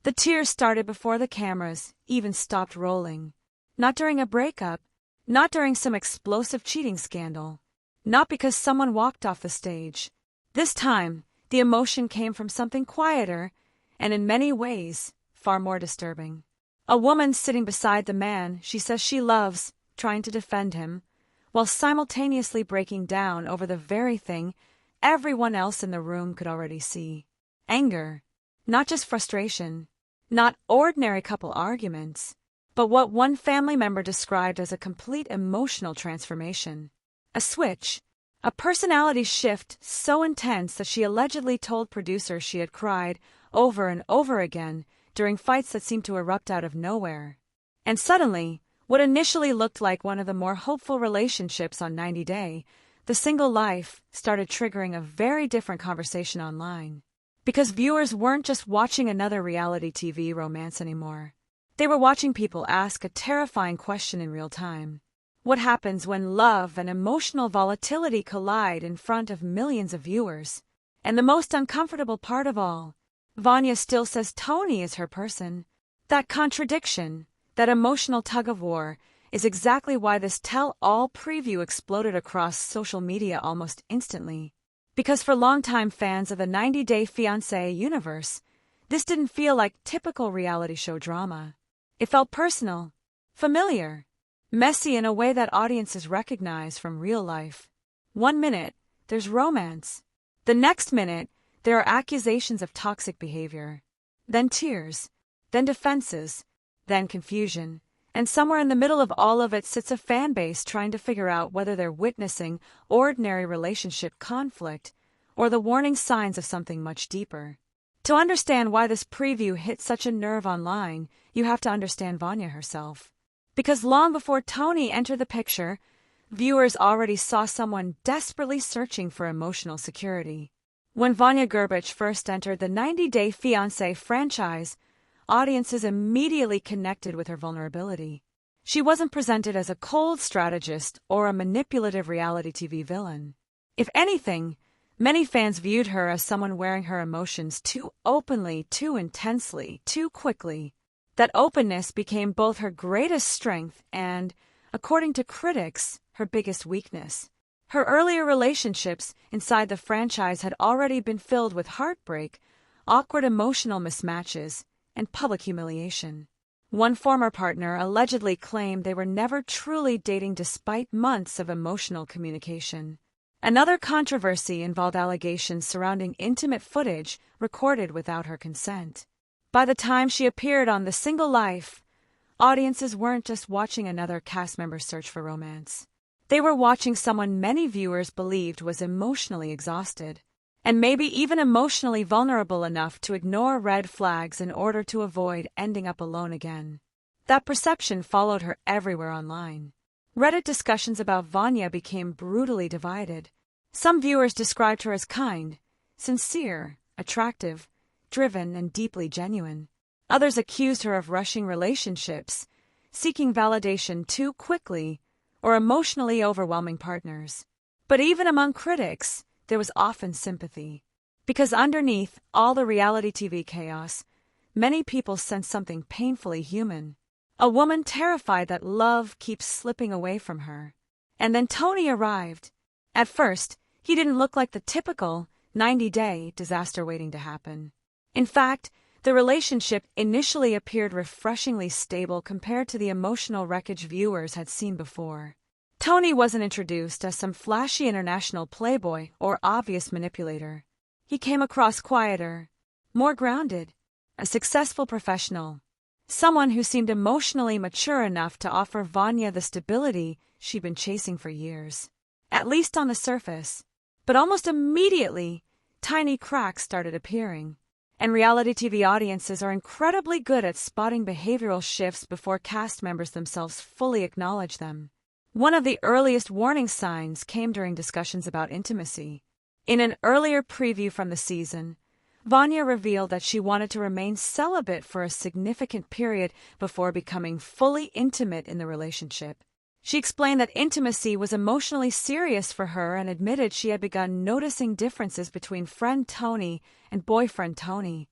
The tears started before the cameras even stopped rolling. Not during a breakup, not during some explosive cheating scandal, not because someone walked off the stage. This time, the emotion came from something quieter and in many ways far more disturbing. A woman sitting beside the man she says she loves, trying to defend him, while simultaneously breaking down over the very thing everyone else in the room could already see. Anger, not just frustration, not ordinary couple arguments, but what one family member described as a complete emotional transformation. A switch, a personality shift so intense that she allegedly told producers she had cried over and over again during fights that seemed to erupt out of nowhere. And suddenly, what initially looked like one of the more hopeful relationships on 90 Day, the single life, started triggering a very different conversation online. Because viewers weren't just watching another reality TV romance anymore. They were watching people ask a terrifying question in real time. What happens when love and emotional volatility collide in front of millions of viewers? And the most uncomfortable part of all, Vanja still says Tony is her person. That contradiction, that emotional tug-of-war, is exactly why this tell-all preview exploded across social media almost instantly. Because for longtime fans of the 90 Day Fiancé universe, this didn't feel like typical reality show drama. It felt personal, familiar, messy in a way that audiences recognize from real life. One minute, there's romance. The next minute, there are accusations of toxic behavior. Then tears, then defenses, then confusion. And somewhere in the middle of all of it sits a fan base trying to figure out whether they're witnessing ordinary relationship conflict or the warning signs of something much deeper. To understand why this preview hit such a nerve online, you have to understand Vanja herself. Because long before Tony entered the picture, viewers already saw someone desperately searching for emotional security. When Vanja first entered the 90 Day Fiancé franchise, audiences immediately connected with her vulnerability. She wasn't presented as a cold strategist or a manipulative reality TV villain. If anything, many fans viewed her as someone wearing her emotions too openly, too intensely, too quickly. That openness became both her greatest strength and, according to critics, her biggest weakness. Her earlier relationships inside the franchise had already been filled with heartbreak, awkward emotional mismatches, and public humiliation. One former partner allegedly claimed they were never truly dating despite months of emotional communication. Another controversy involved allegations surrounding intimate footage recorded without her consent. By the time she appeared on The Single Life, audiences weren't just watching another cast member search for romance. They were watching someone many viewers believed was emotionally exhausted, and maybe even emotionally vulnerable enough to ignore red flags in order to avoid ending up alone again. That perception followed her everywhere online. Reddit discussions about Vanja became brutally divided. Some viewers described her as kind, sincere, attractive, driven, and deeply genuine. Others accused her of rushing relationships, seeking validation too quickly, or emotionally overwhelming partners. But even among critics, there was often sympathy. Because underneath all the reality TV chaos, many people sensed something painfully human. A woman terrified that love keeps slipping away from her. And then Tony arrived. At first, he didn't look like the typical 90-day disaster waiting to happen. In fact, the relationship initially appeared refreshingly stable compared to the emotional wreckage viewers had seen before. Tony wasn't introduced as some flashy international playboy or obvious manipulator. He came across quieter, more grounded, a successful professional, someone who seemed emotionally mature enough to offer Vanja the stability she'd been chasing for years. At least on the surface. But almost immediately, tiny cracks started appearing. And reality TV audiences are incredibly good at spotting behavioral shifts before cast members themselves fully acknowledge them. One of the earliest warning signs came during discussions about intimacy. In an earlier preview from the season, Vanja revealed that she wanted to remain celibate for a significant period before becoming fully intimate in the relationship. She explained that intimacy was emotionally serious for her and admitted she had begun noticing differences between friend Tony and boyfriend Tony.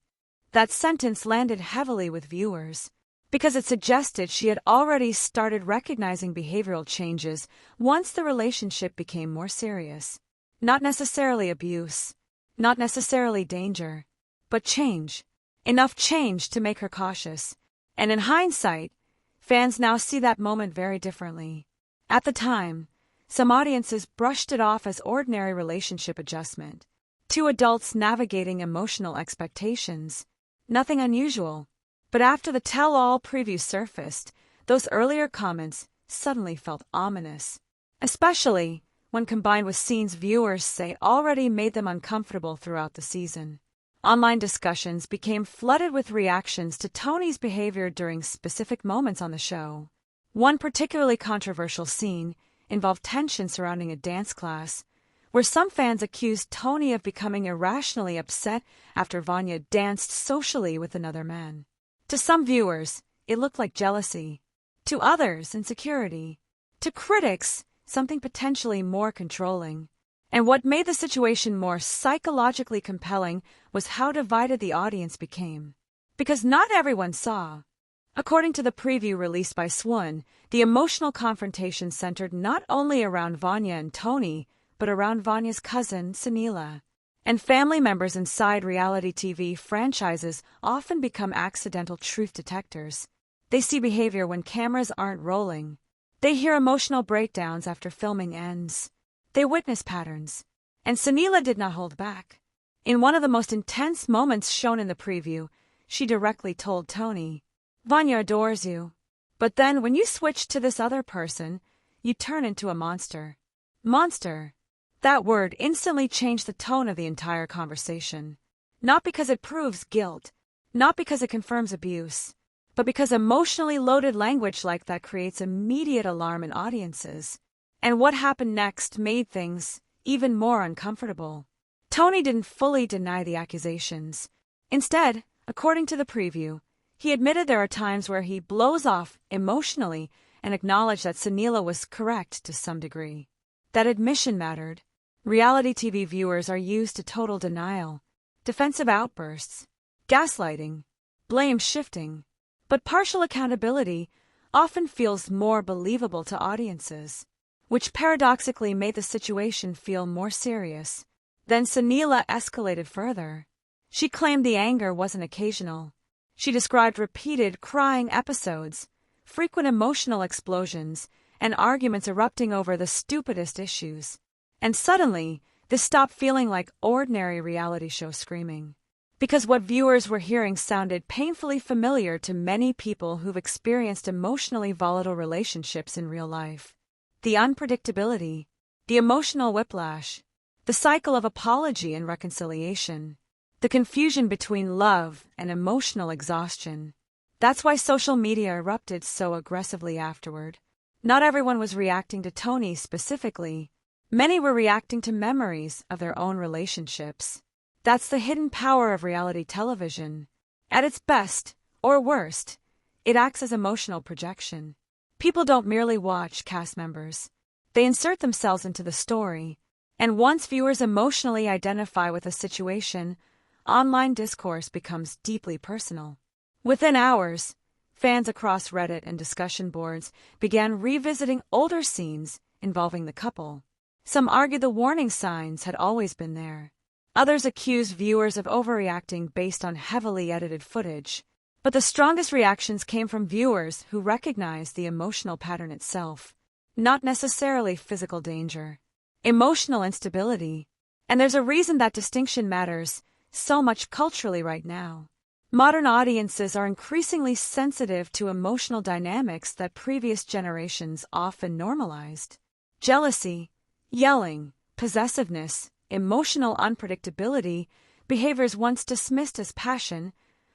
That sentence landed heavily with viewers, because it suggested she had already started recognizing behavioral changes once the relationship became more serious. Not necessarily abuse, not necessarily danger, but change. Enough change to make her cautious. And in hindsight, fans now see that moment very differently. At the time, some audiences brushed it off as ordinary relationship adjustment. Two adults navigating emotional expectations. Nothing unusual. But after the tell-all preview surfaced, those earlier comments suddenly felt ominous. Especially when combined with scenes viewers say already made them uncomfortable throughout the season. Online discussions became flooded with reactions to Tony's behavior during specific moments on the show. One particularly controversial scene involved tension surrounding a dance class, where some fans accused Tony of becoming irrationally upset after Vanja danced socially with another man. To some viewers, it looked like jealousy. To others, insecurity. To critics, something potentially more controlling. And what made the situation more psychologically compelling was how divided the audience became. Because not everyone saw. According to the preview released by Swan, the emotional confrontation centered not only around Vanja and Tony, but around Vanya's cousin, Sunila. And family members inside reality TV franchises often become accidental truth detectors. They see behavior when cameras aren't rolling. They hear emotional breakdowns after filming ends. They witness patterns. And Sunila did not hold back. In one of the most intense moments shown in the preview, she directly told Tony, "Vanja adores you. But then when you switch to this other person, you turn into a monster." Monster. That word instantly changed the tone of the entire conversation. Not because it proves guilt, not because it confirms abuse, but because emotionally loaded language like that creates immediate alarm in audiences. And what happened next made things even more uncomfortable. Tony didn't fully deny the accusations. Instead, according to the preview, he admitted there are times where he blows off emotionally and acknowledged that Sunila was correct to some degree. That admission mattered. Reality TV viewers are used to total denial, defensive outbursts, gaslighting, blame shifting. But partial accountability often feels more believable to audiences, which paradoxically made the situation feel more serious. Then Sunila escalated further. She claimed the anger wasn't occasional. She described repeated crying episodes, frequent emotional explosions, and arguments erupting over the stupidest issues. And suddenly, this stopped feeling like ordinary reality show screaming. Because what viewers were hearing sounded painfully familiar to many people who've experienced emotionally volatile relationships in real life. The unpredictability, the emotional whiplash, the cycle of apology and reconciliation, the confusion between love and emotional exhaustion. That's why social media erupted so aggressively afterward. Not everyone was reacting to Tony specifically. Many were reacting to memories of their own relationships. That's the hidden power of reality television. At its best, or worst, it acts as emotional projection. People don't merely watch cast members. They insert themselves into the story. And once viewers emotionally identify with a situation, online discourse becomes deeply personal. Within hours, fans across Reddit and discussion boards began revisiting older scenes involving the couple. Some argued the warning signs had always been there. Others accused viewers of overreacting based on heavily edited footage. But the strongest reactions came from viewers who recognized the emotional pattern itself, not necessarily physical danger. Emotional instability. And there's a reason that distinction matters so much culturally right now. Modern audiences are increasingly sensitive to emotional dynamics that previous generations often normalized. Jealousy, yelling, possessiveness, emotional unpredictability, behaviors once dismissed as passion,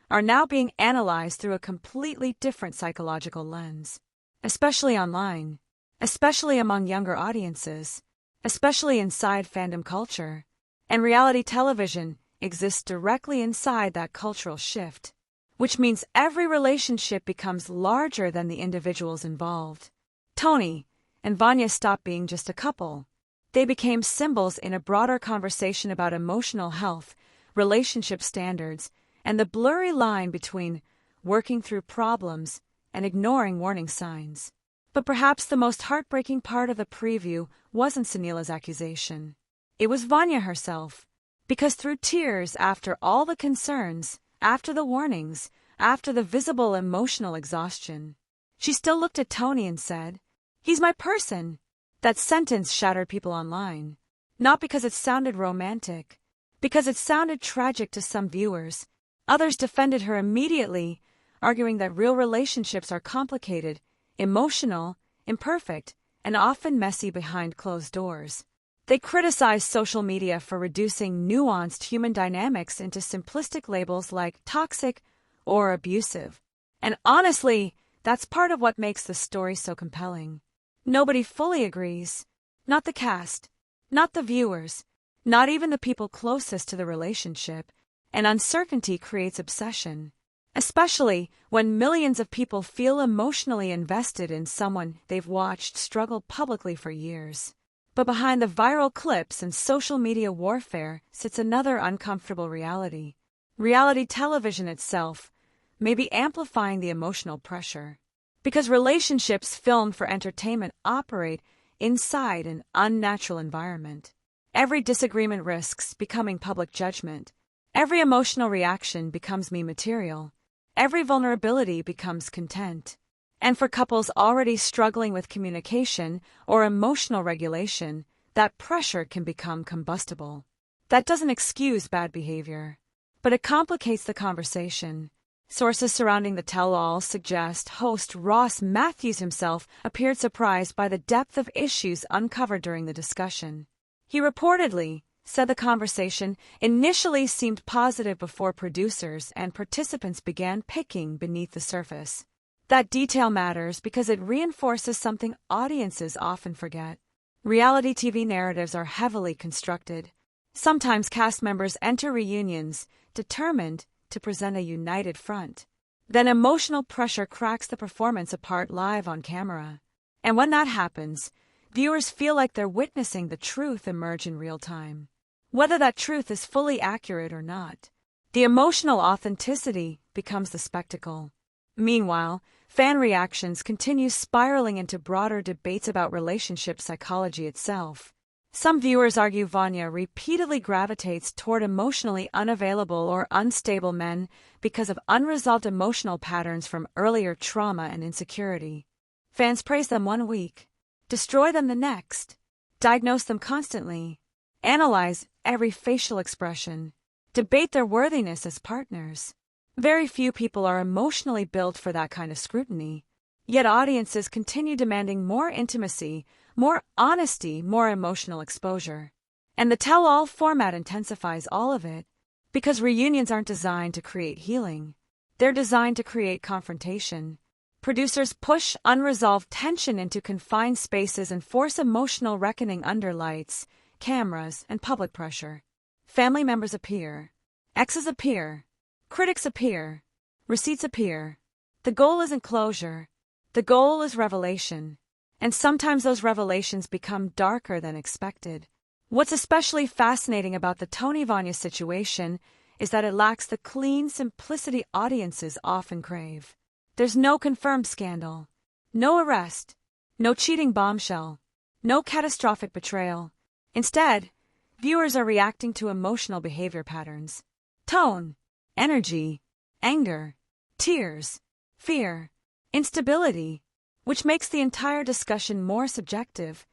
are now being analyzed through a completely different psychological lens. Especially online, especially among younger audiences, especially inside fandom culture. And reality television exists directly inside that cultural shift, which means every relationship becomes larger than the individuals involved. Tony and Vanja stopped being just a couple. They became symbols in a broader conversation about emotional health, relationship standards, and the blurry line between working through problems and ignoring warning signs. But perhaps the most heartbreaking part of the preview wasn't Sunil's accusation. It was Vanja herself. Because through tears, after all the concerns, after the warnings, after the visible emotional exhaustion, she still looked at Tony and said, "He's my person." That sentence shattered people online. Not because it sounded romantic, because it sounded tragic to some viewers. Others defended her immediately, arguing that real relationships are complicated, emotional, imperfect, and often messy behind closed doors. They criticized social media for reducing nuanced human dynamics into simplistic labels like toxic or abusive. And honestly, that's part of what makes the story so compelling. Nobody fully agrees. Not the cast, not the viewers, not even the people closest to the relationship, and uncertainty creates obsession. Especially when millions of people feel emotionally invested in someone they've watched struggle publicly for years. But behind the viral clips and social media warfare sits another uncomfortable reality. Reality television itself may be amplifying the emotional pressure. Because relationships filmed for entertainment operate inside an unnatural environment. Every disagreement risks becoming public judgment. Every emotional reaction becomes meme material. Every vulnerability becomes content. And for couples already struggling with communication or emotional regulation, that pressure can become combustible. That doesn't excuse bad behavior, but it complicates the conversation. Sources surrounding the tell-all suggest host Ross Matthews himself appeared surprised by the depth of issues uncovered during the discussion. He reportedly said the conversation initially seemed positive before producers and participants began picking beneath the surface. That detail matters because it reinforces something audiences often forget. Reality TV narratives are heavily constructed. Sometimes cast members enter reunions determined to present a united front. Then emotional pressure cracks the performance apart live on camera. And when that happens, viewers feel like they're witnessing the truth emerge in real time. Whether that truth is fully accurate or not, the emotional authenticity becomes the spectacle. Meanwhile, fan reactions continue spiraling into broader debates about relationship psychology itself. Some viewers argue Vanja repeatedly gravitates toward emotionally unavailable or unstable men because of unresolved emotional patterns from earlier trauma and insecurity. Fans praise them one week, destroy them the next, diagnose them constantly, analyze every facial expression, debate their worthiness as partners. Very few people are emotionally built for that kind of scrutiny, yet audiences continue demanding more intimacy, more honesty, more emotional exposure. And the tell-all format intensifies all of it, because reunions aren't designed to create healing. They're designed to create confrontation. Producers push unresolved tension into confined spaces and force emotional reckoning under lights, cameras, and public pressure. Family members appear. Exes appear. Critics appear. Receipts appear. The goal isn't closure. The goal is revelation. And sometimes those revelations become darker than expected. What's especially fascinating about the Tony Vanja situation is that it lacks the clean simplicity audiences often crave. There's no confirmed scandal, no arrest, no cheating bombshell, no catastrophic betrayal. Instead, viewers are reacting to emotional behavior patterns. Tone, energy, anger, tears, fear, instability, which makes the entire discussion more subjective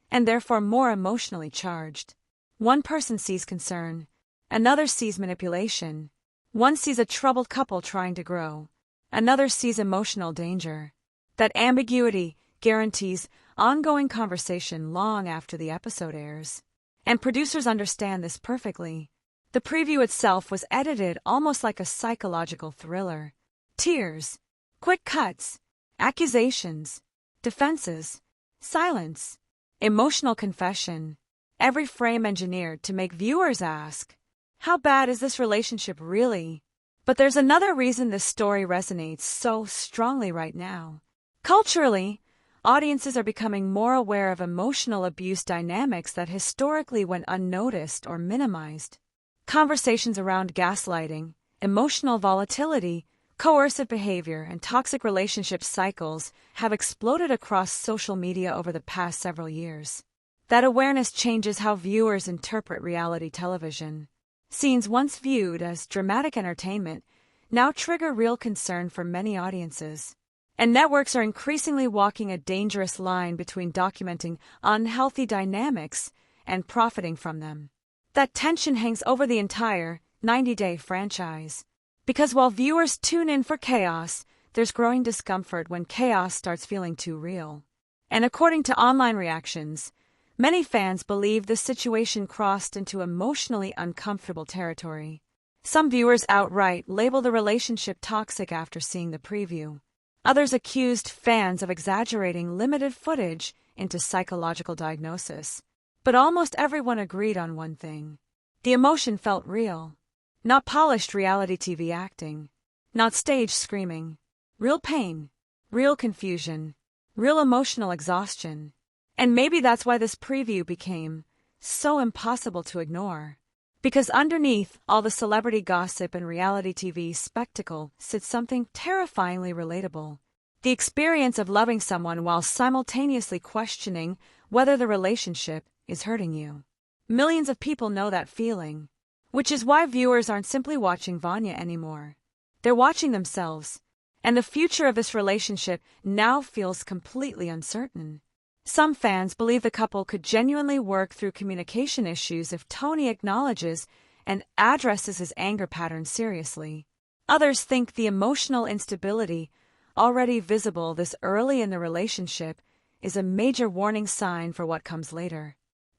and therefore more emotionally charged. One person sees concern, another sees manipulation. One sees a troubled couple trying to grow, another sees emotional danger. That ambiguity guarantees ongoing conversation long after the episode airs. And producers understand this perfectly. The preview itself was edited almost like a psychological thriller. Tears, quick cuts, accusations, defenses, silence, emotional confession. Every frame engineered to make viewers ask, how bad is this relationship really? But there's another reason this story resonates so strongly right now. Culturally, audiences are becoming more aware of emotional abuse dynamics that historically went unnoticed or minimized. Conversations around gaslighting, emotional volatility, coercive behavior, and toxic relationship cycles have exploded across social media over the past several years. That awareness changes how viewers interpret reality television. Scenes once viewed as dramatic entertainment now trigger real concern for many audiences. And networks are increasingly walking a dangerous line between documenting unhealthy dynamics and profiting from them. That tension hangs over the entire 90-day franchise. Because while viewers tune in for chaos, there's growing discomfort when chaos starts feeling too real. And according to online reactions, many fans believe the situation crossed into emotionally uncomfortable territory. Some viewers outright label the relationship toxic after seeing the preview. Others accused fans of exaggerating limited footage into psychological diagnosis. But almost everyone agreed on one thing. The emotion felt real. Not polished reality TV acting. Not stage screaming. Real pain. Real confusion. Real emotional exhaustion. And maybe that's why this preview became so impossible to ignore. Because underneath all the celebrity gossip and reality TV spectacle sits something terrifyingly relatable. The experience of loving someone while simultaneously questioning whether the relationship is hurting you. Millions of people know that feeling, which is why viewers aren't simply watching Vanja anymore. They're watching themselves, and the future of this relationship now feels completely uncertain. Some fans believe the couple could genuinely work through communication issues if Tony acknowledges and addresses his anger patterns seriously. Others think the emotional instability, already visible this early in the relationship, is a major warning sign for what comes later.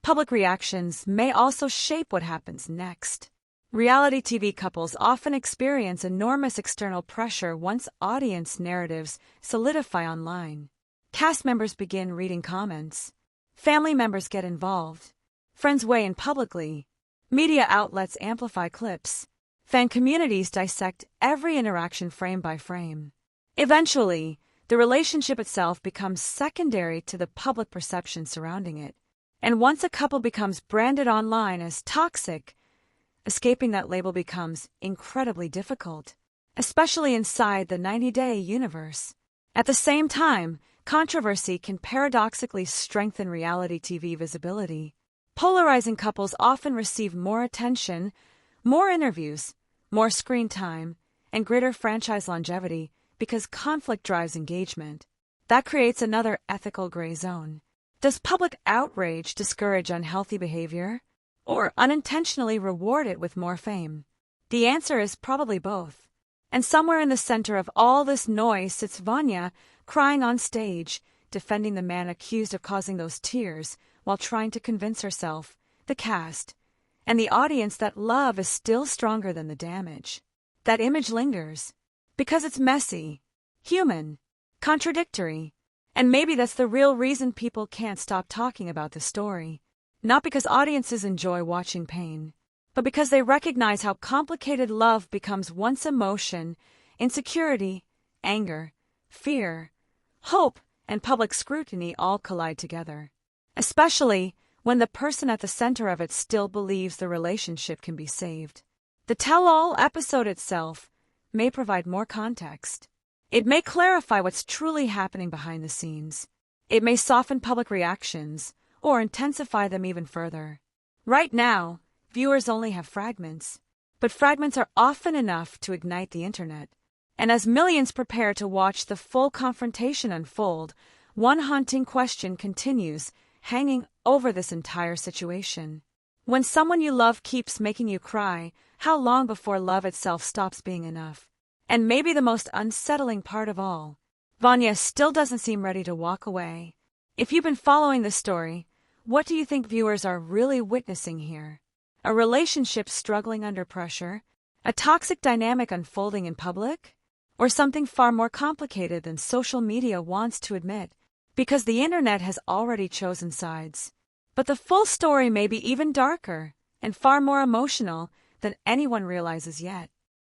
Public reactions may also shape what happens next. Reality TV couples often experience enormous external pressure once audience narratives solidify online. Cast members begin reading comments. Family members get involved. Friends weigh in publicly. Media outlets amplify clips. Fan communities dissect every interaction frame by frame. Eventually, the relationship itself becomes secondary to the public perception surrounding it. And once a couple becomes branded online as toxic, escaping that label becomes incredibly difficult, especially inside the 90-day universe. At the same time, controversy can paradoxically strengthen reality TV visibility. Polarizing couples often receive more attention, more interviews, more screen time, and greater franchise longevity because conflict drives engagement. That creates another ethical gray zone. Does public outrage discourage unhealthy behavior, or unintentionally reward it with more fame? The answer is probably both. And somewhere in the center of all this noise sits Vanja, crying on stage, defending the man accused of causing those tears, while trying to convince herself, the cast, and the audience that love is still stronger than the damage. That image lingers, because it's messy, human, contradictory, and maybe that's the real reason people can't stop talking about the story. Not because audiences enjoy watching pain, but because they recognize how complicated love becomes once emotion, insecurity, anger, fear, hope, and public scrutiny all collide together. Especially when the person at the center of it still believes the relationship can be saved. The tell-all episode itself may provide more context. It may clarify what's truly happening behind the scenes. It may soften public reactions, or intensify them even further. Right now, viewers only have fragments, but fragments are often enough to ignite the internet. And as millions prepare to watch the full confrontation unfold, one haunting question continues, hanging over this entire situation. When someone you love keeps making you cry, how long before love itself stops being enough? And maybe the most unsettling part of all, Vanja still doesn't seem ready to walk away. If you've been following this story, what do you think viewers are really witnessing here? A relationship struggling under pressure? A toxic dynamic unfolding in public? Or something far more complicated than social media wants to admit? Because the internet has already chosen sides. But the full story may be even darker and far more emotional than anyone realizes yet.